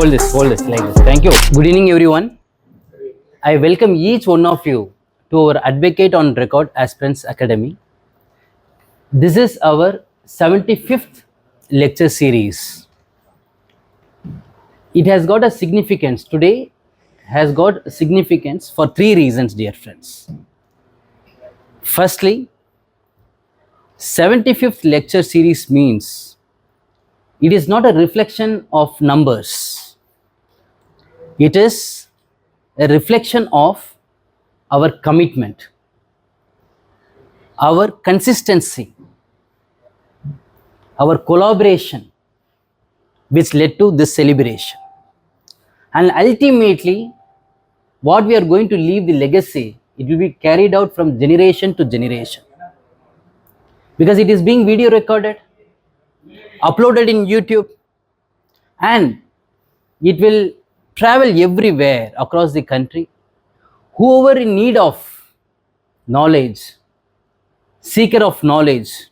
hold this like this. Thank you. Good evening, everyone. I welcome each one of you to our Advocate on Record Aspirants Academy. This is our 75th lecture series. It has got a significance. Today has got significance for three reasons, dear friends. Firstly, 75th lecture series means it is not a reflection of numbers. It is a reflection of our commitment, our consistency, our collaboration, which led to this celebration. And ultimately, what we are going to leave the legacy, it will be carried out from generation to generation. Because it is being video recorded, uploaded in YouTube, and it will travel everywhere across the country. Whoever in need of knowledge, seeker of knowledge,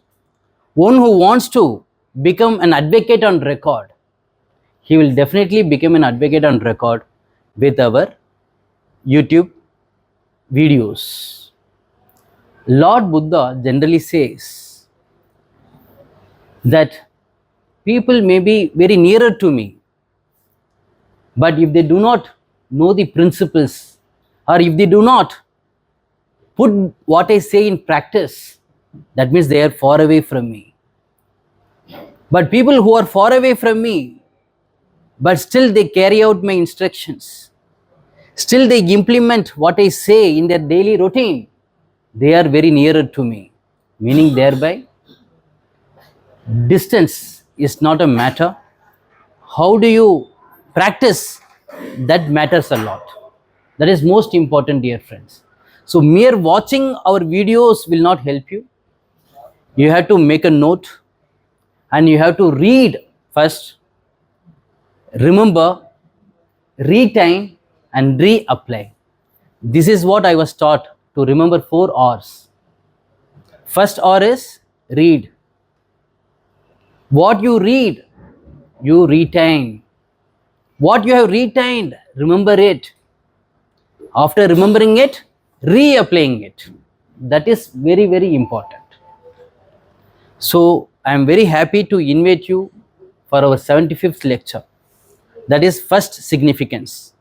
one who wants to become an advocate on record, he will definitely become an advocate on record with our YouTube videos. Lord Buddha generally says that people may be very nearer to me, but if they do not know the principles, or if they do not put what I say in practice, that means they are far away from me. But people who are far away from me, but still they carry out my instructions, still they implement what I say in their daily routine, they are very nearer to me. Meaning thereby, distance is not a matter. How do you practice? That matters a lot. That is most important, dear friends. So mere watching our videos will not help you. You have to make a note and you have to read first, remember, retain and reapply. This is what I was taught to remember 4 R's. First R is read. What you read, you retain. What you have retained, remember it. After remembering it, reapplying it. That is very, very important. So I am very happy to invite you for our 75th lecture. That is first significance.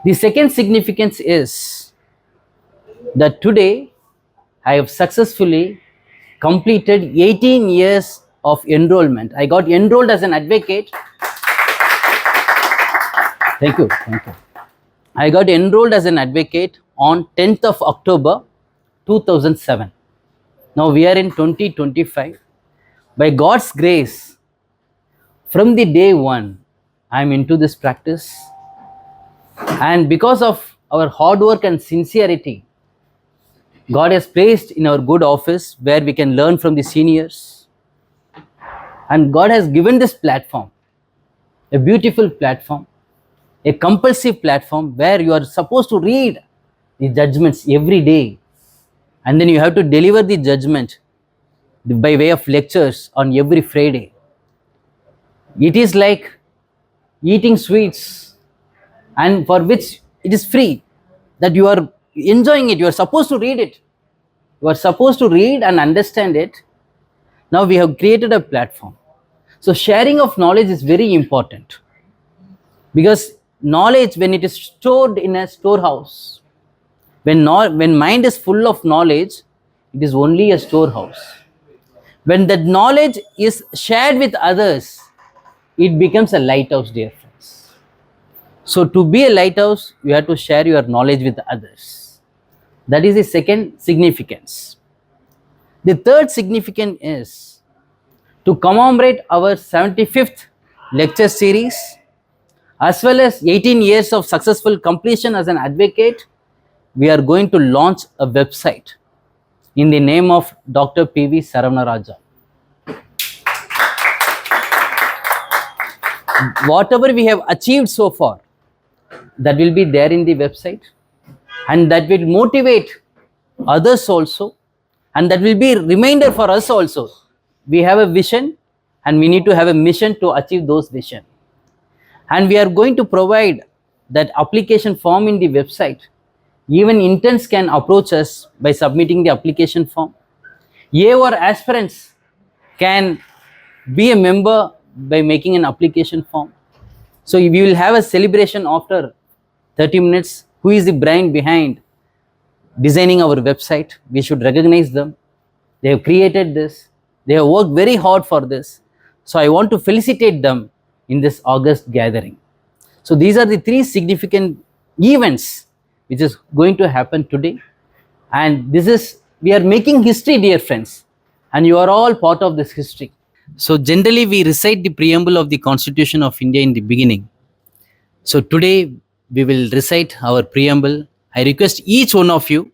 The second significance is that today I have successfully completed 18 years of enrollment. I got enrolled as an advocate. Thank you. I got enrolled as an advocate on 10th of October 2007. Now we are in 2025. By God's grace, from the day one, I am into this practice. And because of our hard work and sincerity, God has placed in our good office where we can learn from the seniors. And God has given this platform, a beautiful platform, a compulsive platform where you are supposed to read the judgments every day. And then you have to deliver the judgment by way of lectures on every Friday. It is like eating sweets, and for which it is free, that you are enjoying it. You are supposed to read it. You are supposed to read and understand it. Now we have created a platform. So sharing of knowledge is very important, because knowledge, when it is stored in a storehouse, when mind is full of knowledge, it is only a storehouse. When that knowledge is shared with others, it becomes a lighthouse, dear friends. So to be a lighthouse, you have to share your knowledge with others. That is the second significance. The third significance is to commemorate our 75th lecture series, as well as 18 years of successful completion as an advocate. We are going to launch a website in the name of Dr. P.V.SARAVANARAJA. Whatever we have achieved so far, that will be there in the website, and that will motivate others also, and that will be a reminder for us also. We have a vision and we need to have a mission to achieve those vision. and we are going to provide that application form in the website. Even interns can approach us by submitting the application form. Or aspirants can be a member by making an application form. So we will have a celebration after 30 minutes. Who is the brain behind designing our website? We should recognize them. They have created this. They have worked very hard for this. So I want to felicitate them in this August gathering. So these are the three significant events which is going to happen today. And we are making history, dear friends. And you are all part of this history. So generally we recite the preamble of the Constitution of India in the beginning. So today we will recite our preamble. I request each one of you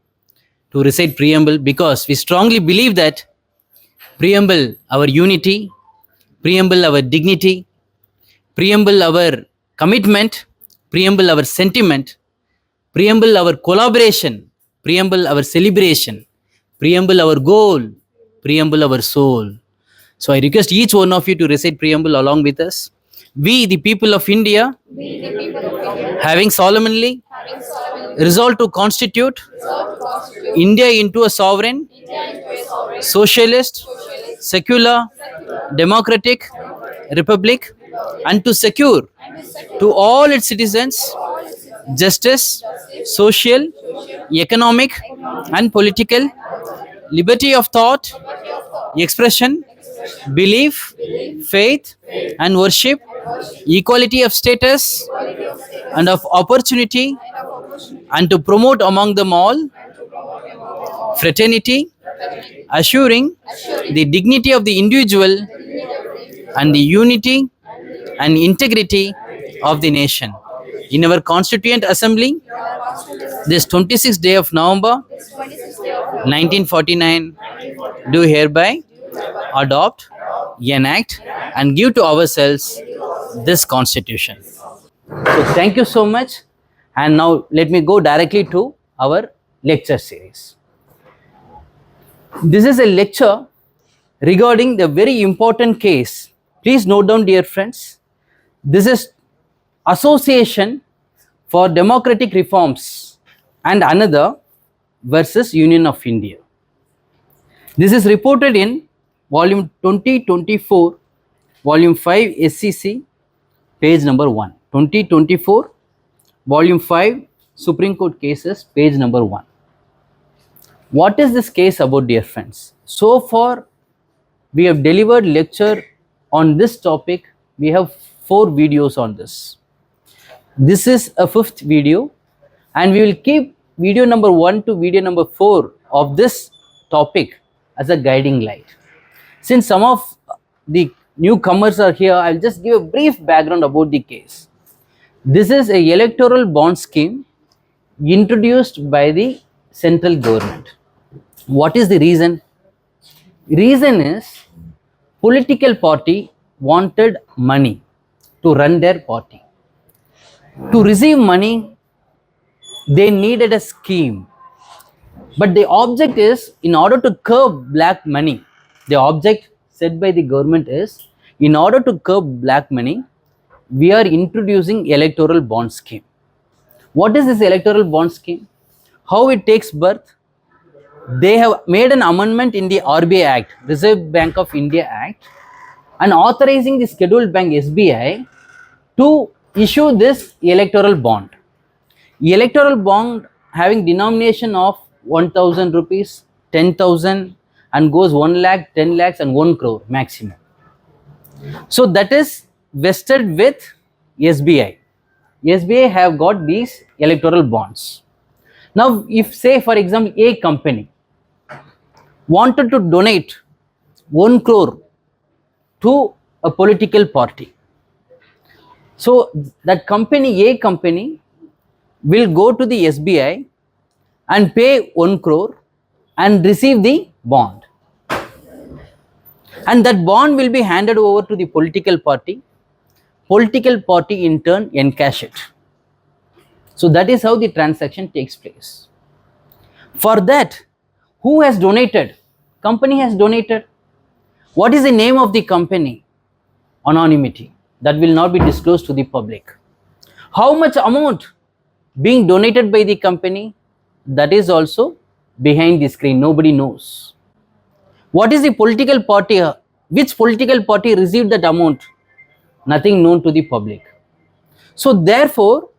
to recite preamble, because we strongly believe that preamble our unity, preamble our dignity, preamble our commitment, preamble our sentiment, preamble our collaboration, preamble our celebration, preamble our goal, preamble our soul. So I request each one of you to recite preamble along with us. We, the people of India, having solemnly resolved to constitute India into a sovereign, socialist, secular, democratic republic, and to secure to all its citizens justice, social, economic, and political liberty of thought, expression, belief, faith, and worship, equality of status and of opportunity, and to promote among them all fraternity, assuring the dignity of the individual and the unity and integrity of the nation. In our Constituent Assembly, this 26th day of November 1949, do hereby adopt, enact, and give to ourselves this Constitution. So thank you so much. And now let me go directly to our lecture series. This is a lecture regarding the very important case. Please note down, dear friends. This is Association for Democratic Reforms and Another versus Union of India. This is reported in volume 2024, volume 5 SCC, page number 1. 2024, volume 5 Supreme Court cases, page number 1. What is this case about, dear friends? So far, we have delivered lecture on this topic. We have 4 videos on this. This is a 5th video, and we will keep video number 1 to video number 4 of this topic as a guiding light. Since some of the newcomers are here, I will just give a brief background about the case. This is a electoral bond scheme introduced by the central government. What is the reason? Reason is political party wanted money to run their party. To receive money, they needed a scheme. But the object is, in order to curb black money, the object set by the government is, in order to curb black money, we are introducing electoral bond scheme. What is this electoral bond scheme? How it takes birth? They have made an amendment in the RBI Act, Reserve Bank of India Act, and authorizing the scheduled bank SBI to issue this electoral bond. Electoral bond having denomination of 1000 rupees, 10,000, and goes 1 lakh, 10 lakhs, and 1 crore maximum. So that is vested with SBI. SBI have got these electoral bonds. Now, if say for example a company wanted to donate 1 crore to a political party, so that company, A company, will go to the SBI and pay 1 crore and receive the bond. And that bond will be handed over to the political party. Political party in turn encash it. So that is how the transaction takes place. For that, who has donated? Company has donated. What is the name of the company? Anonymity. that will not be disclosed to the public. How much amount being donated by the company, that is also behind the screen, nobody knows. What is the political party, which political party received that amount, nothing known to the public. So therefore,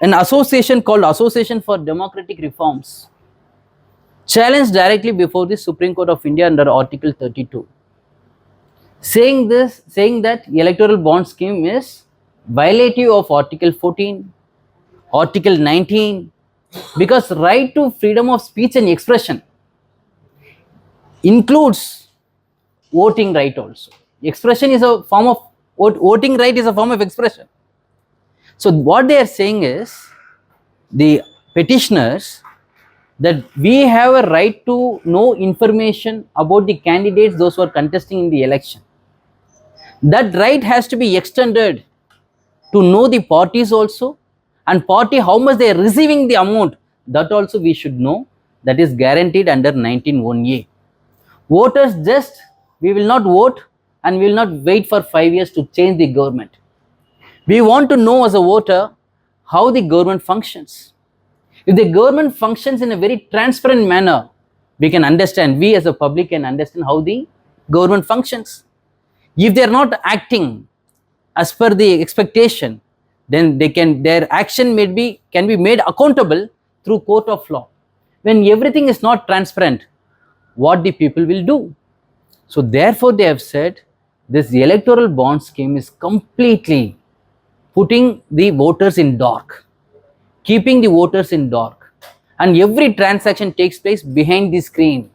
an association called Association for Democratic Reforms challenged directly before the Supreme Court of India under Article 32, saying that electoral bond scheme is violative of Article 14, Article 19, because right to freedom of speech and expression includes voting right also. Expression is a form of voting right is a form of expression. So what they are saying is, the petitioners, that we have a right to know information about the candidates, those who are contesting in the election. That right has to be extended to know the parties also, and party how much they are receiving the amount, that also we should know. That is guaranteed under 19(1)(a). Voters, just we will not vote and we will not wait for 5 years to change the government. We want to know as a voter how the government functions. If the government functions in a very transparent manner, we can understand, we as a public can understand how the government functions. If they are not acting as per the expectation, then their action can be made accountable through court of law. When everything is not transparent, what the people will do? So therefore they have said this electoral bond scheme is completely putting the voters in dark, keeping the voters in dark, and every transaction takes place behind the screen,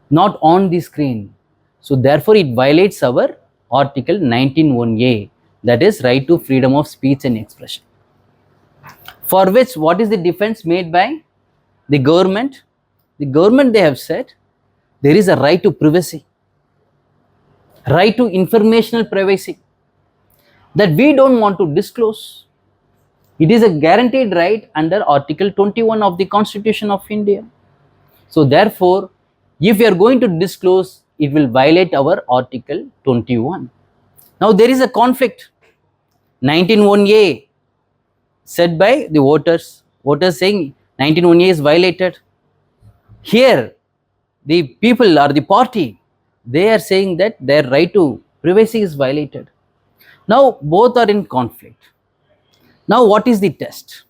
not on the screen. So therefore it violates our Article 19(1)(a), that is right to freedom of speech and expression, for which what is the defense made by the government? The government, they have said there is a right to privacy, right to informational privacy, that we don't want to disclose. It is a guaranteed right under Article 21 of the Constitution of India. So therefore, if we are going to disclose, it will violate our Article 21. Now there is a conflict. 19(1)(a) said by the voters saying 19(1)(a) is violated. Here the people or the party, they are saying that their right to privacy is violated. Now both are in conflict. Now what is the test?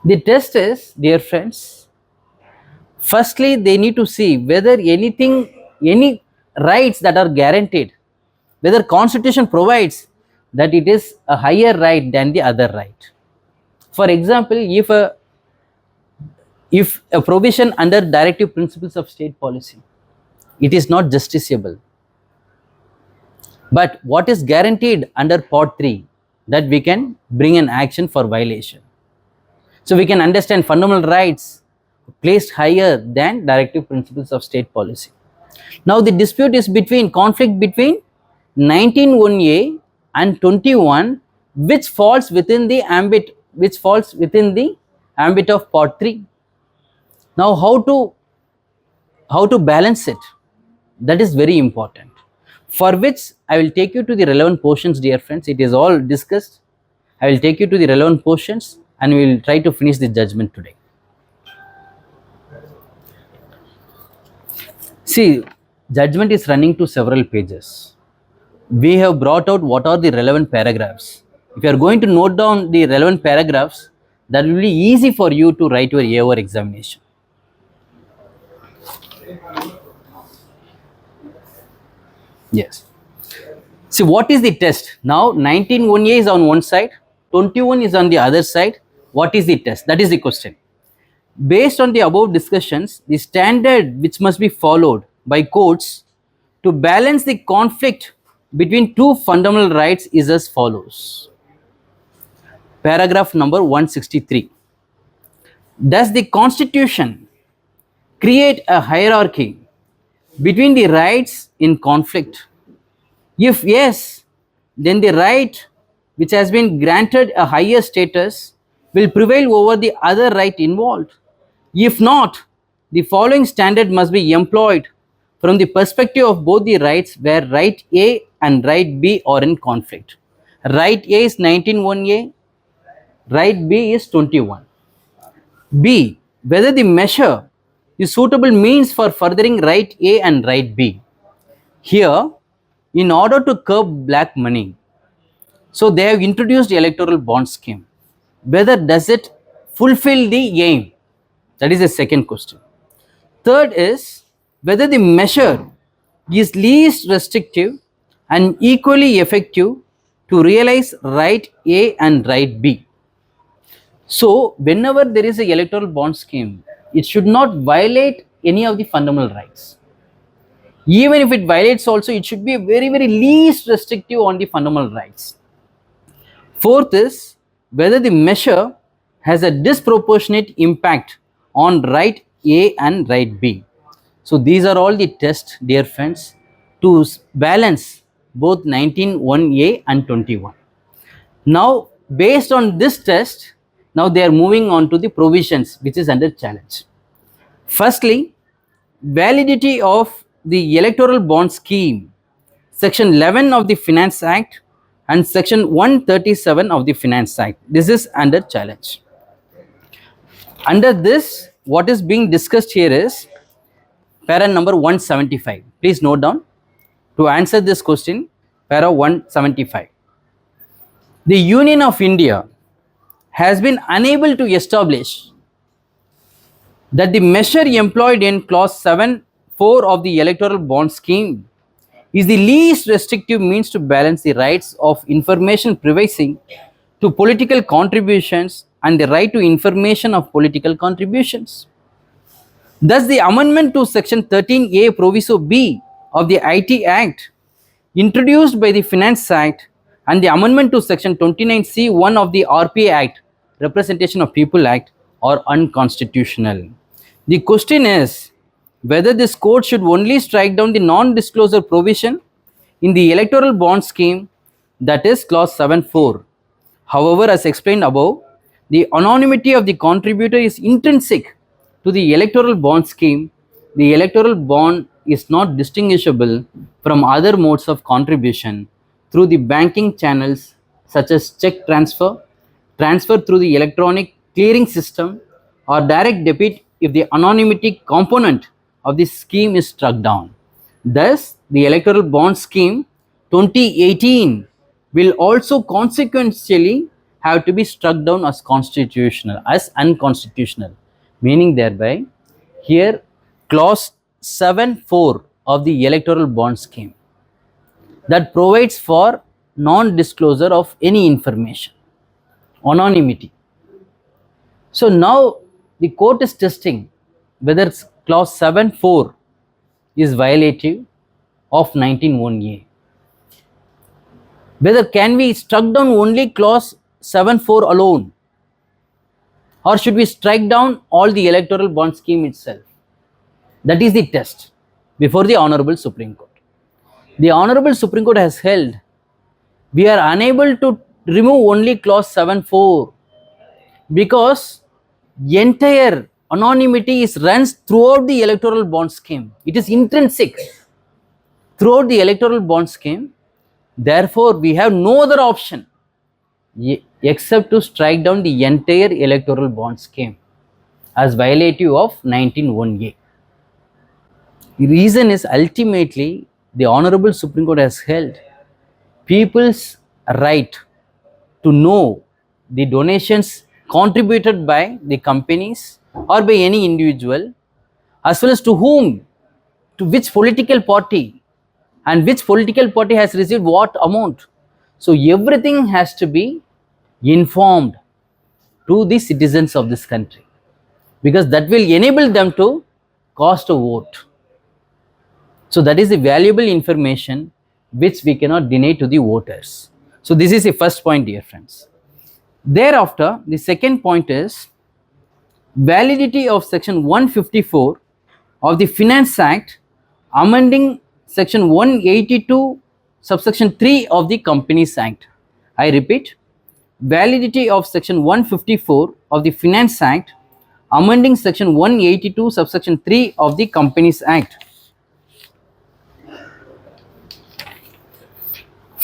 The test is, dear friends, firstly they need to see whether any rights that are guaranteed, whether Constitution provides that it is a higher right than the other right. For example, if a provision under directive principles of state policy, it is not justiciable, but what is guaranteed under part 3, that we can bring an action for violation. So we can understand fundamental rights placed higher than directive principles of state policy. Now the dispute is conflict between 19(1)(a) and 21, which falls within the ambit of part 3. Now how to balance it, that is very important, for which I will take you to the relevant portions, dear friends. It is all discussed. I will take you to the relevant portions and we will try to finish the judgment today. See, judgment is running to several pages. We have brought out what are the relevant paragraphs. If you are going to note down the relevant paragraphs, that will be easy for you to write your A/O examination. Yes. See, what is the test? Now 19(1)(a) is on one side, 21 is on the other side. What is the test? That is the question. Based on the above discussions, the standard which must be followed by courts to balance the conflict between two fundamental rights is as follows. Paragraph number 163. Does the Constitution create a hierarchy between the rights in conflict? If yes, then the right which has been granted a higher status will prevail over the other right involved. If not, the following standard must be employed from the perspective of both the rights, where right A and right B are in conflict. Right A is 19(1)(a), right B is 21. B. Whether the measure is suitable means for furthering right A and right B. Here, in order to curb black money, so they have introduced the electoral bond scheme. Whether does it fulfill the aim? That is the second question. Third is whether the measure is least restrictive and equally effective to realize right A and right B. So, whenever there is a electoral bond scheme, it should not violate any of the fundamental rights. Even if it violates also, it should be very, very least restrictive on the fundamental rights. Fourth is whether the measure has a disproportionate impact on right A and right B. So these are all the tests, dear friends, to balance both 19(1)(a) and 21. Now, based on this test, now they are moving on to the provisions which is under challenge. Firstly, validity of the electoral bond scheme, section 11 of the Finance Act and section 137 of the Finance Act. This is under challenge. Under this, what is being discussed here is para number 175. Please note down. To answer this question, para 175. The Union of India has been unable to establish that the measure employed in clause 7(4) of the electoral bond scheme is the least restrictive means to balance the rights of information privacy to political contributions and the right to information of political contributions. Thus, the amendment to section 13(a) proviso B of the IT Act introduced by the Finance Act and the amendment to section 29(c)(1) of the RPA Act, Representation of People Act, are unconstitutional. The question is whether this court should only strike down the non-disclosure provision in the electoral bond scheme, that is clause 7(4). However, as explained above, the anonymity of the contributor is intrinsic to the electoral bond scheme. The electoral bond is not distinguishable from other modes of contribution through the banking channels such as check transfer, transfer through the electronic clearing system, or direct debit if the anonymity component of the scheme is struck down. Thus, the electoral bond scheme 2018 will also consequentially have to be struck down as constitutional, as unconstitutional, meaning thereby here clause 7(4) of the electoral bond scheme that provides for non-disclosure of any information, anonymity. So now the court is testing whether clause 7(4) is violative of 19(1)(a). Whether can we struck down only clause 7(4) alone, or should we strike down all the electoral bond scheme itself? That is the test before the Honorable Supreme Court. The Honorable Supreme Court has held we are unable to remove only clause 7(4) because entire anonymity is runs throughout the electoral bond scheme. It is intrinsic throughout the electoral bond scheme. Therefore, we have no other option except to strike down the entire electoral bond scheme as violative of 19(1)(a). The reason is ultimately the Honorable Supreme Court has held people's right to know the donations contributed by the companies or by any individual, as well as to whom, to which political party, and which political party has received what amount. So everything has to be informed to the citizens of this country, because that will enable them to cast a vote. So that is the valuable information which we cannot deny to the voters. So this is the first point, dear friends. Thereafter, the second point is validity of section 154 of the Finance Act amending section 182 subsection 3 of the Companies Act. I repeat, validity of section 154 of the Finance Act amending section 182 subsection 3 of the Companies Act.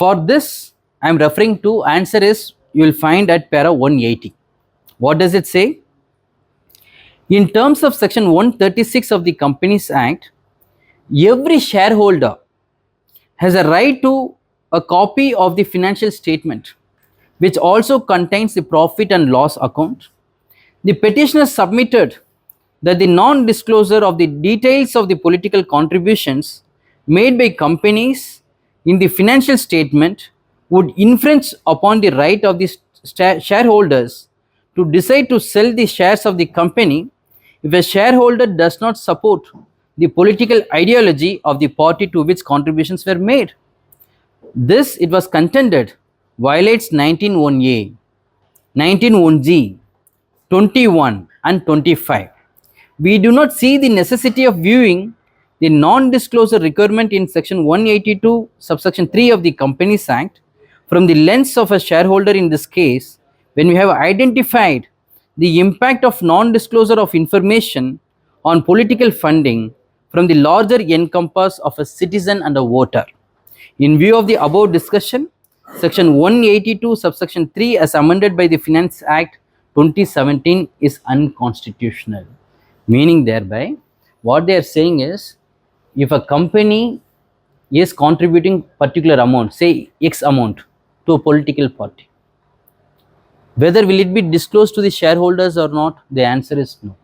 For this, I am referring to answer is you will find at para 180. What does it say? In terms of section 136 of the Companies Act, every shareholder has a right to a copy of the financial statement, which also contains the profit and loss account. The petitioner submitted that the non-disclosure of the details of the political contributions made by companies in the financial statement would infringe upon the right of the shareholders to decide to sell the shares of the company if a shareholder does not support the political ideology of the party to which contributions were made. This, it was contended, violates 19(1)(a), 19(1)(g), 21 and 25. We do not see the necessity of viewing the non-disclosure requirement in section 182 subsection 3 of the Companies Act from the lens of a shareholder in this case, when we have identified the impact of non-disclosure of information on political funding from the larger encompass of a citizen and a voter. In view of the above discussion, section 182 subsection 3 as amended by the Finance Act 2017 is unconstitutional. Meaning thereby, what they are saying is, if a company is contributing particular amount, say X amount, to a political party, whether will it be disclosed to the shareholders or not? The answer is no.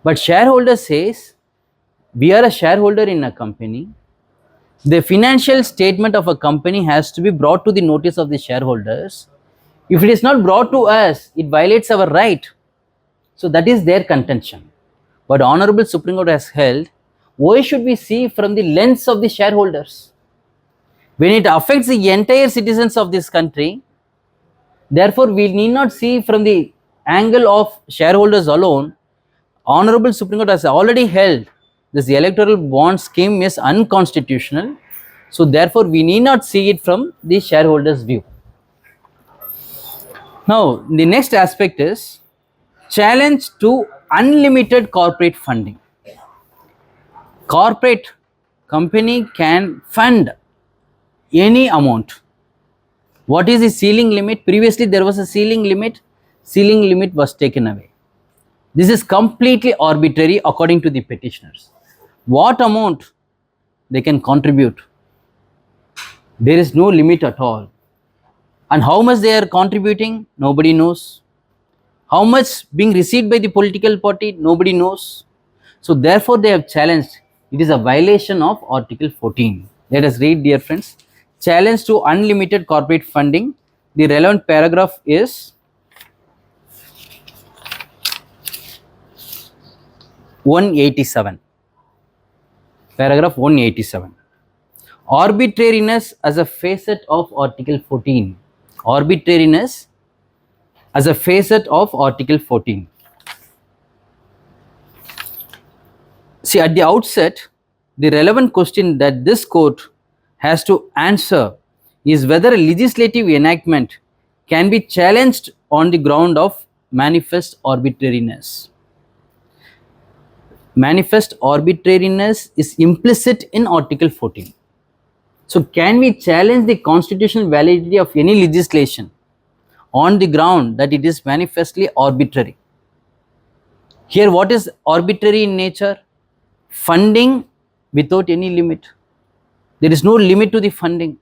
But shareholder says, we are a shareholder in a company. The financial statement of a company has to be brought to the notice of the shareholders. If it is not brought to us, it violates our right. So that is their contention. But Honorable Supreme Court has held, why should we see from the lens of the shareholders? When it affects the entire citizens of this country, therefore we need not see from the angle of shareholders alone. Honorable Supreme Court has already held this electoral bond scheme is unconstitutional. So therefore we need not see it from the shareholders' view. Now the next aspect is challenge to unlimited corporate funding. Corporate company can fund any amount. What is the ceiling limit? Previously there was a ceiling limit. Ceiling limit was taken away. This is completely arbitrary according to the petitioners. What amount they can contribute? There is no limit at all. And how much they are contributing? Nobody knows. How much being received by the political party? Nobody knows. So therefore they have challenged. It is a violation of Article 14. Let us read, dear friends. Challenge to unlimited corporate funding. The relevant paragraph is 187. Paragraph 187. Arbitrariness as a facet of Article 14. Arbitrariness as a facet of Article 14. See, at the outset, the relevant question that this court has to answer is whether a legislative enactment can be challenged on the ground of manifest arbitrariness. Manifest arbitrariness is implicit in Article 14. So, can we challenge the constitutional validity of any legislation on the ground that it is manifestly arbitrary? Here, what is arbitrary in nature? Funding without any limit. There is no limit to the funding.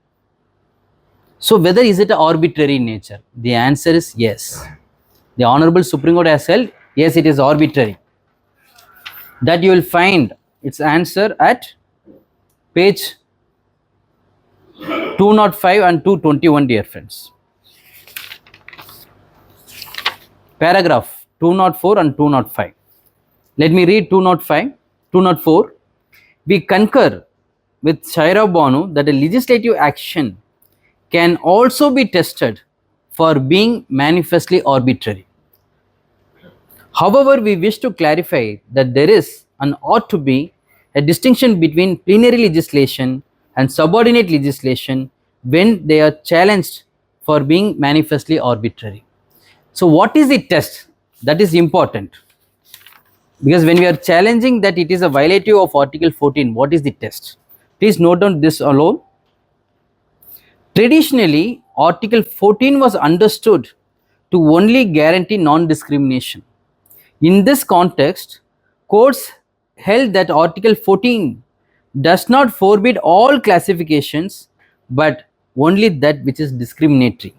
So, whether is it arbitrary in nature? The answer is yes. The Honorable Supreme Court has held, yes, it is arbitrary. That you will find its answer at page 205 and 221, dear friends. Paragraph 204 and 205. Let me read 205, 204. We concur with Shaira Banu that a legislative action can also be tested for being manifestly arbitrary. However, we wish to clarify that there is and ought to be a distinction between plenary legislation and subordinate legislation when they are challenged for being manifestly arbitrary. So, what is the test? That is important. Because when we are challenging that it is a violative of Article 14, what is the test? Please note down this alone. Traditionally, Article 14 was understood to only guarantee non-discrimination. In this context, courts held that Article 14 does not forbid all classifications but only that which is discriminatory.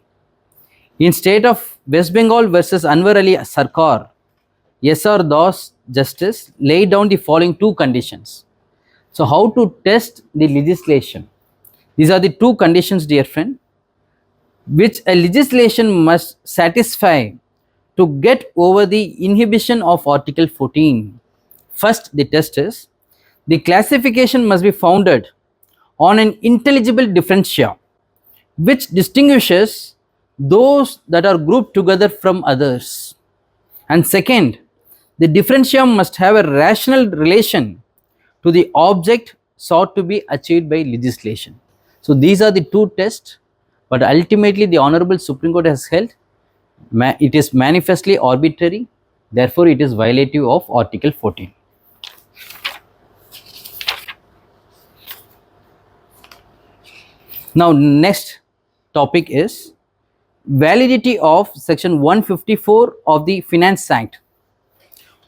In state of West Bengal versus Anwar Ali Sarkar, S.R. Das Justice laid down the following two conditions. So, how to test the legislation? These are the two conditions, dear friend, which a legislation must satisfy to get over the inhibition of Article 14. First, the test is the classification must be founded on an intelligible differentia which distinguishes those that are grouped together from others. And second, the differentium must have a rational relation to the object sought to be achieved by legislation. So these are the two tests, but ultimately the Honorable Supreme Court has held it is manifestly arbitrary, therefore it is violative of Article 14. Now next topic is validity of section 154 of the Finance Act,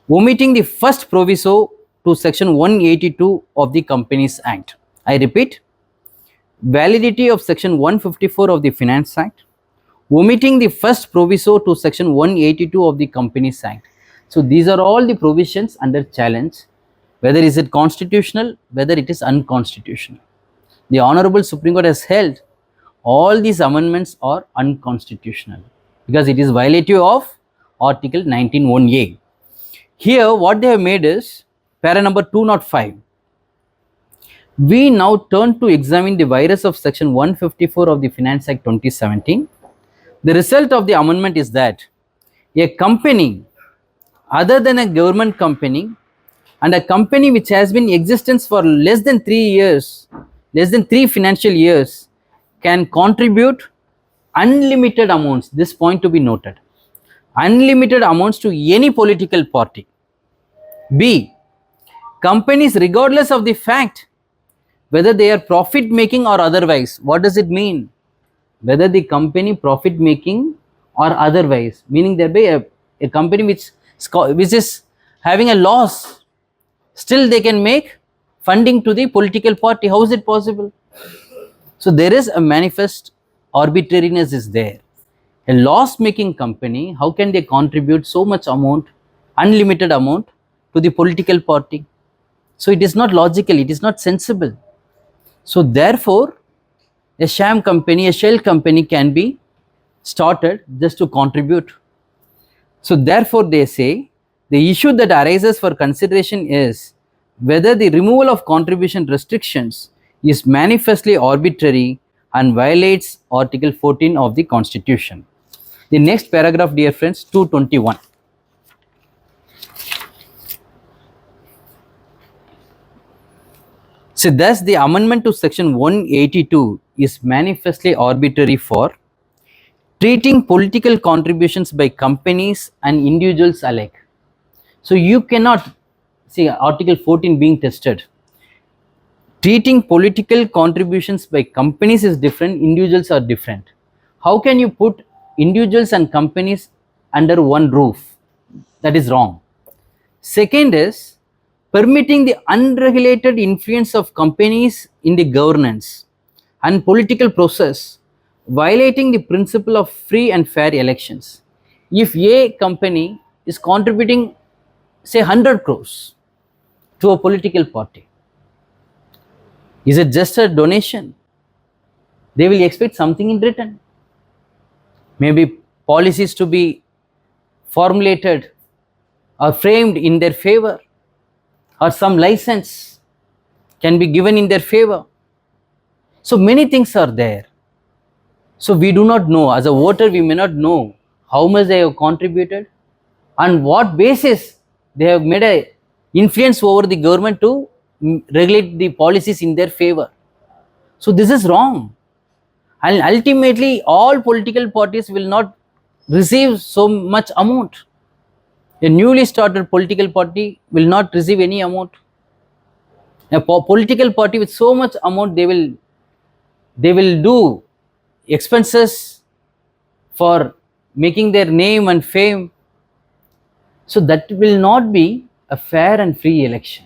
omitting the first proviso to section 182 of the Companies Act. I repeat, validity of section 154 of the Finance Act, omitting the first proviso to section 182 of the Companies Act. So these are all the provisions under challenge, whether is it constitutional, whether it is unconstitutional. The Honorable Supreme Court has held all these amendments are unconstitutional because it is violative of Article 19(1)(a). Here what they have made is para number 205. We now turn to examine the virus of section 154 of the Finance Act 2017. The result of the amendment is that a company other than a government company and a company which has been in existence for less than 3 years, less than 3 financial years, can contribute unlimited amounts, this point to be noted, unlimited amounts to any political party. B, companies regardless of the fact whether they are profit making or otherwise. What does it mean? Whether the company profit making or otherwise, meaning there be a company which is having a loss, still they can make funding to the political party. How is it possible? So there is a manifest arbitrariness is there. A loss making company, how can they contribute so much amount, unlimited amount to the political party? So it is not logical, it is not sensible. So therefore a sham company, a shell company can be started just to contribute. So therefore they say the issue that arises for consideration is whether the removal of contribution restrictions is manifestly arbitrary and violates Article 14 of the Constitution. The next paragraph, dear friends, 221. So thus the amendment to section 182 is manifestly arbitrary for treating political contributions by companies and individuals alike. So you cannot see Article 14 being tested. Treating political contributions by companies is different, individuals are different. How can you put individuals and companies under one roof? That is wrong. Second is permitting the unregulated influence of companies in the governance and political process, violating the principle of free and fair elections. If a company is contributing say 100 crores to a political party, is it just a donation? They will expect something in return. Maybe policies to be formulated or framed in their favor, or some license can be given in their favor. So many things are there. So we do not know, as a voter we may not know how much they have contributed, on what basis they have made a influence over the government to regulate the policies in their favor. So this is wrong, and ultimately all political parties will not receive so much amount. A newly started political party will not receive any amount. A political party with so much amount, they will do expenses for making their name and fame. So that will not be a fair and free election.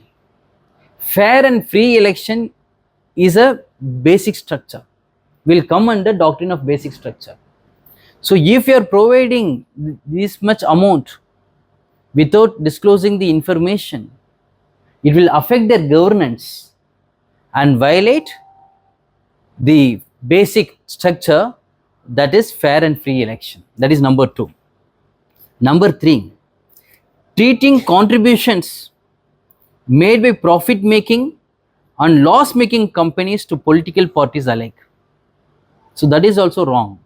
Fair and free election is a basic structure, will come under doctrine of basic structure. So if you are providing this much amount without disclosing the information, it will affect their governance and violate the basic structure, that is fair and free election. That is number 2. Number 3, treating contributions made by profit making and loss making companies to political parties alike. So that is also wrong.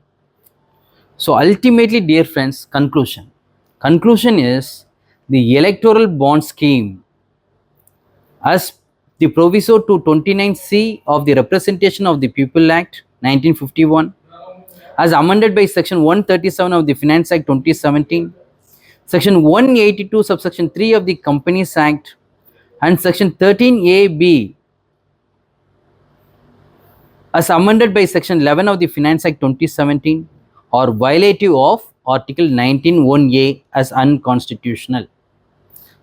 So ultimately, dear friends, conclusion is the electoral bond scheme, as the proviso to 29C of the Representation of the People Act 1951, as amended by section 137 of the Finance Act 2017, section 182 subsection 3 of the Companies Act, and section 13AB as amended by section 11 of the Finance Act 2017, are violative of article 19(1)(a) as unconstitutional.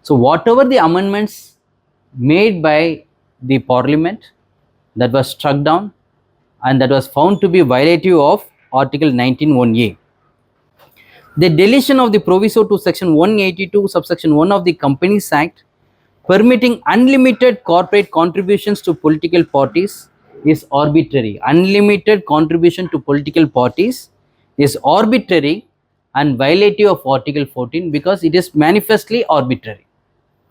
So whatever the amendments made by the parliament that was struck down and that was found to be violative of article 19(1)(a), the deletion of the proviso to section 182 subsection 1 of the Companies Act permitting unlimited corporate contributions to political parties is arbitrary. Unlimited contribution to political parties is arbitrary and violative of article 14 because it is manifestly arbitrary.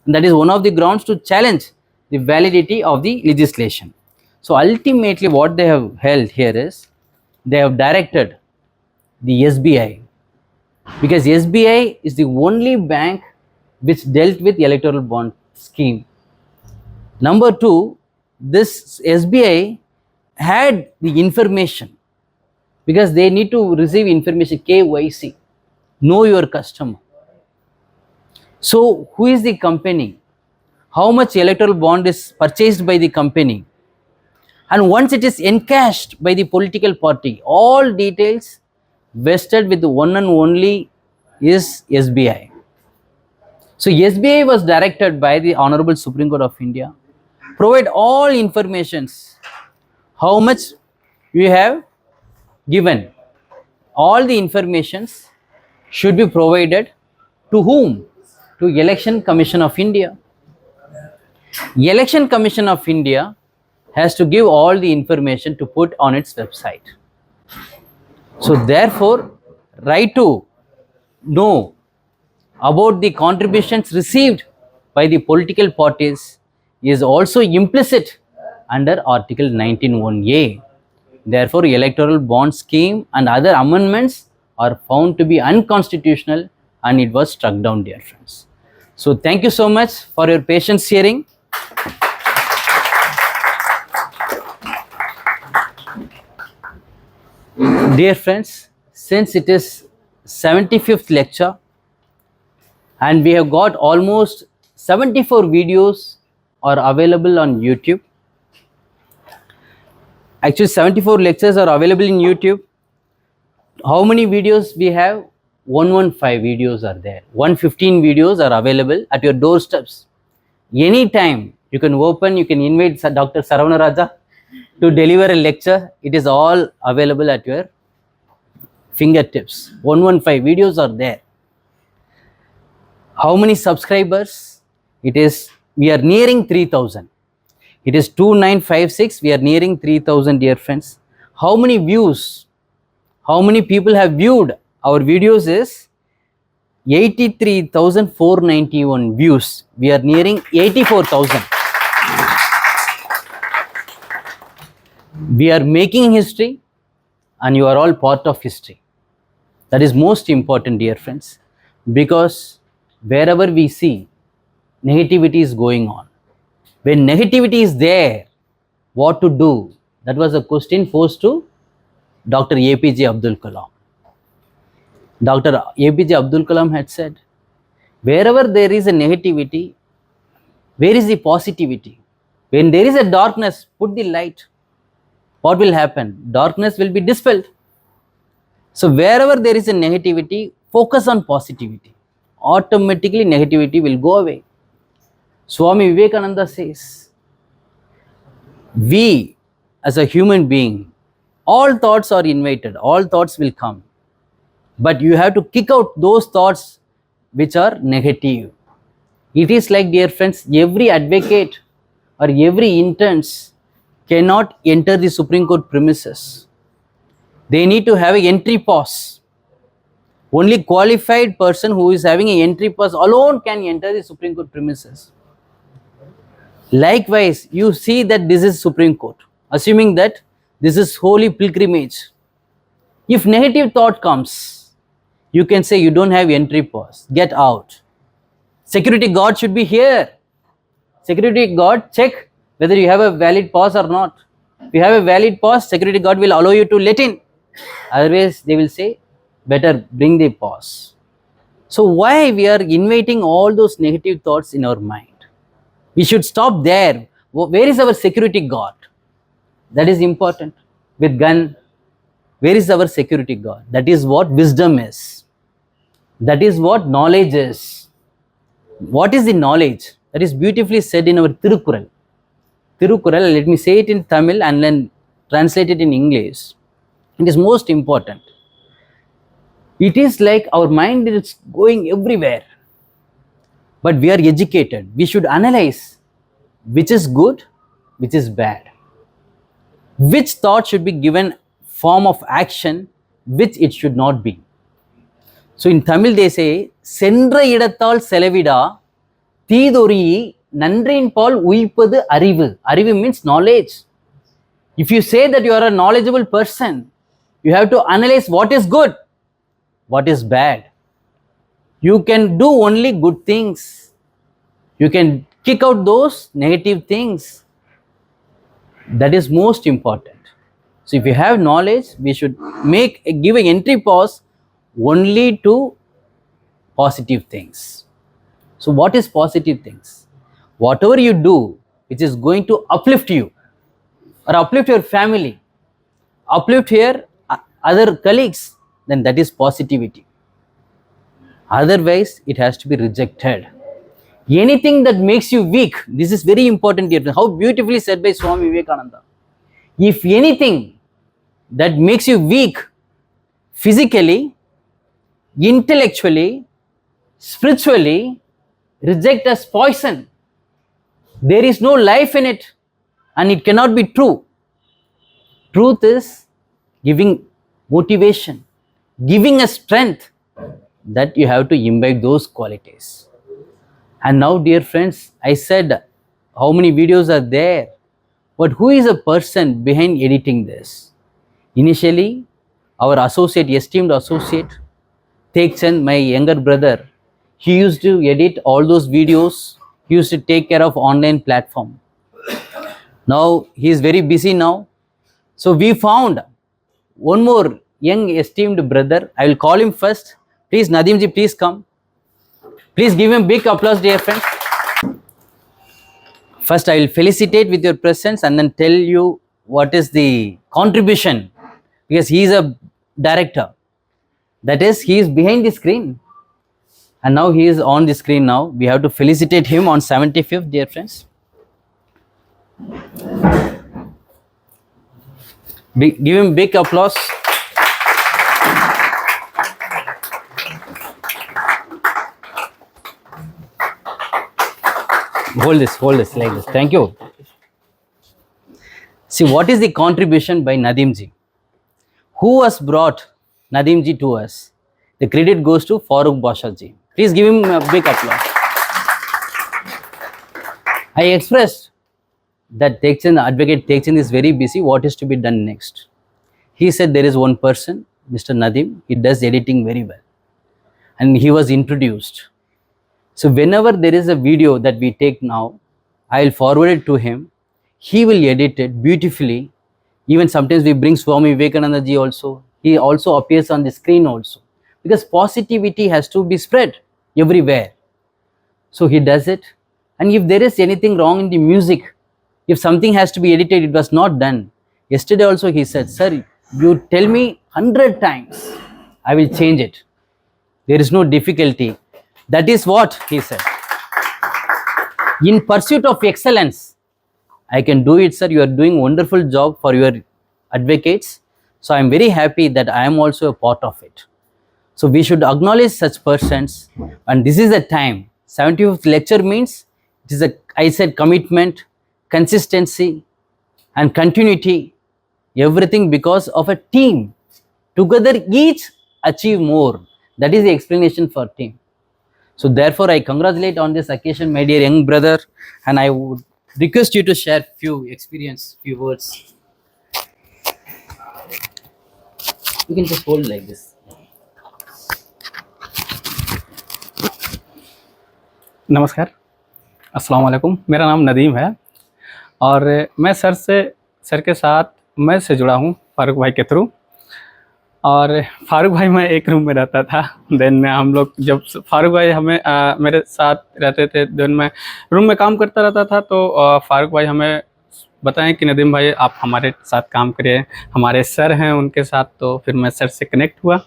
And that is one of the grounds to challenge the validity of the legislation. So ultimately what they have held here is they have directed the SBI, because SBI is the only bank which dealt with electoral bond scheme. Number 2, this SBI had the information, because they need to receive information, KYC, know your customer. So who is the company, how much electoral bond is purchased by the company, and once it is encashed by the political party, all details vested with the one and only is SBI. So SBI was directed by the Honorable Supreme Court of India, provide all informations, how much you have given, all the informations should be provided to whom? To Election Commission of India. Election Commission of India has to give all the information to put on its website. So therefore, right to know about the contributions received by the political parties is also implicit under article 19(1)(a). Therefore, electoral bond scheme and other amendments are found to be unconstitutional and it was struck down, dear friends. So thank you so much for your patience hearing. Dear friends, since it is 75th lecture and we have got almost 74 videos are available on YouTube. Actually 74 lectures are available in YouTube. How many videos we have? 115 videos are there. 115 videos are available at your doorsteps. Anytime you can open, you can invite Dr. Saravanaraja to deliver a lecture. It is all available at your fingertips. 115 videos are there. How many subscribers? It is, we are nearing 3000. It is 2956. We are nearing 3000, dear friends. How many views? How many people have viewed our videos? Is 83,491 views. We are nearing 84,000. We are making history and you are all part of history. That is most important, dear friends, because wherever we see negativity is going on, when negativity is there, what to do? That was a question posed to Dr. APJ Abdul Kalam. Dr. APJ Abdul Kalam had said, wherever there is a negativity, where is the positivity? When there is a darkness, put the light. What will happen? Darkness will be dispelled. So wherever there is a negativity, focus on positivity. Automatically negativity will go away. Swami Vivekananda says, we as a human being, all thoughts are invited, all thoughts will come. But you have to kick out those thoughts which are negative. It is like, dear friends, every advocate or every interns cannot enter the Supreme Court premises. They need to have an entry pass. Only qualified person who is having an entry pass alone can enter the Supreme Court premises. Likewise, you see that this is Supreme Court, assuming that this is holy pilgrimage. If negative thought comes, you can say you don't have entry pass, get out. Security guard should be here. Security guard check whether you have a valid pass or not. If you have a valid pass, security guard will allow you to let in. Otherwise, they will say, better bring the pass. So why we are inviting all those negative thoughts in our mind? We should stop there. Where is our security guard? That is important. With gun, where is our security guard? That is what wisdom is. That is what knowledge is. What is the knowledge? That is beautifully said in our Tirukural. Tirukural, let me say it in Tamil and then translate it in English. It is most important. It is like our mind is going everywhere. But we are educated. We should analyze which is good, which is bad. Which thought should be given form of action, which it should not be. So in Tamil they say, Sendra idathal selavida, Teedori, Nandrin Paul Uipadu Arivu. Arivu means knowledge. If you say that you are a knowledgeable person, you have to analyze what is good, what is bad. You can do only good things. You can kick out those negative things. That is most important. So if you have knowledge, we should give an entry pass only to positive things. So what is positive things? Whatever you do which is going to uplift you or uplift your family, uplift your other colleagues, then that is positivity. Otherwise, it has to be rejected. Anything that makes you weak, this is very important here. How beautifully said by Swami Vivekananda. If anything that makes you weak physically, intellectually, spiritually, reject as poison. There is no life in it and it cannot be true. Truth is giving motivation, giving a strength, that you have to imbibe those qualities. And now, dear friends, I said how many videos are there, but who is a person behind editing this? Initially, our associate, esteemed associate, Tekchand, my younger brother, he used to edit all those videos. He used to take care of online platform. Now, he is very busy now. So, we found one more young esteemed brother. I will call him first. Please, Nadimji, please come. Please give him big applause, dear friends. First, I will felicitate with your presence and then tell you what is the contribution, because he is a director. That is, he is behind the screen. And now he is on the screen now. We have to felicitate him on 75th, dear friends. Give him big applause. Hold this like this. Thank you. See, what is the contribution by Nadimji? Who has brought Nadimji to us? The credit goes to Farooq Bashaji. Please give him a big applause. I expressed that Advocate Tekchand is very busy. What is to be done next? He said there is one person, Mr. Nadim. He does editing very well. And he was introduced. So whenever there is a video that we take now, I will forward it to him. He will edit it beautifully. Even sometimes we bring Swami Vivekananda ji also. He also appears on the screen also. Because positivity has to be spread everywhere. So he does it. And if there is anything wrong in the music, if something has to be edited, it was not done. Yesterday also he said, sir, You tell me 100 times, I will change it. There is no difficulty. That is what he said. In pursuit of excellence, I can do it, sir. You are doing wonderful job for your advocates. So I am very happy that I am also a part of it. So we should acknowledge such persons, and this is the time. 75th lecture means it is a, I said, commitment, consistency, and continuity. Everything because of a team. Together, each achieve more. That is the explanation for team. So therefore, I congratulate on this occasion, my dear young brother, and I would request you to share few experience, few words. You can just hold like this. नमस्कार, अस्सलाम वालेकुम। मेरा नाम नदीम है और मैं sir के साथ मैं से जुड़ा हूँ फ़ारूक भाई के थ्रू। और फ़ारूक भाई मैं एक रूम में रहता था। देन हम लोग जब फ़ारूक भाई हमें मेरे साथ रहते थे, देन मैं रूम में काम करता रहता था, तो फ़ारूक भाई हमें बताएं कि नदीम भाई आप हमारे साथ काम करिए, हमारे सर हैं उनके साथ। तो फिर मैं सर से कनेक्ट हुआ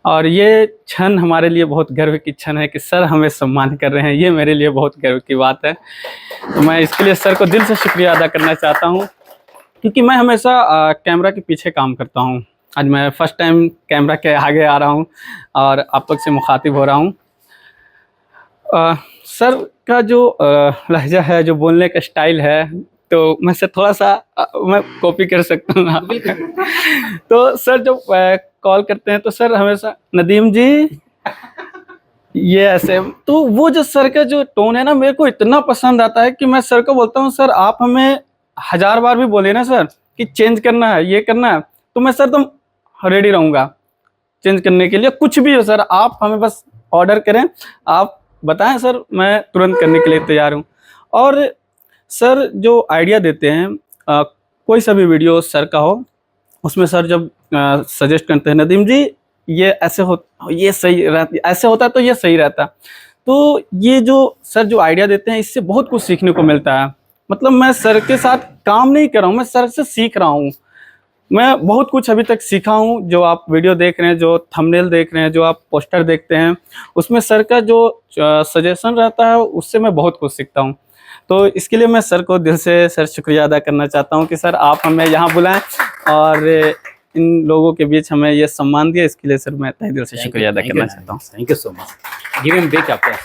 और ये क्षण हमारे लिए बहुत गर्व की क्षण है कि सर हमें सम्मान कर रहे हैं। ये मेरे लिए बहुत गर्व की बात है। तो मैं इसके लिए सर को दिल से शुक्रिया अदा करना चाहता हूँ, क्योंकि मैं हमेशा कैमरा के पीछे काम करता हूँ। आज मैं फ़र्स्ट टाइम कैमरा के आगे आ रहा हूँ और आप लोग से मुखातिब हो रहा हूँ। सर का जो लहजा है, जो बोलने का स्टाइल है, तो मैं सर थोड़ा सा मैं कॉपी कर सकता हूँ। तो सर जब कॉल करते हैं तो सर हमेशा नदीम जी ये ऐसे, तो वो जो सर का जो टोन है ना, मेरे को इतना पसंद आता है कि मैं सर को बोलता हूँ, सर आप हमें 1000 बार भी बोले ना सर कि चेंज करना है, ये करना है, तो मैं सर तुम रेडी रहूँगा चेंज करने के लिए। कुछ भी हो सर, आप हमें बस ऑर्डर करें, आप बताएं सर, मैं तुरंत करने के लिए तैयार हूँ। और सर जो आइडिया देते हैं, कोई सा भी वीडियो सर का हो, उसमें सर जब सजेस्ट करते हैं नदीम जी ये ऐसे हो, ये सही रहता, ऐसे होता है तो ये सही रहता। तो ये जो सर जो आइडिया देते हैं, इससे बहुत कुछ सीखने को मिलता है। मतलब मैं सर के साथ काम नहीं कर रहा हूँ, मैं सर से सीख रहा हूँ। मैं बहुत कुछ अभी तक सीखा हूँ। जो आप वीडियो देख रहे हैं, जो थंबनेल देख रहे हैं, जो आप पोस्टर देखते हैं, उसमें सर का जो सजेशन रहता है, उससे मैं बहुत कुछ सीखता हूँ। तो इसके लिए मैं सर को दिल से सर शुक्रिया अदा करना चाहता हूँ कि सर आप हमें यहाँ बुलाएं और इन लोगों के बीच हमें ये सम्मान दिया। इसके लिए सर मैं तहे दिल से शुक्रिया अदा करना चाहता हूँ। Thank you so much. Give him big applause.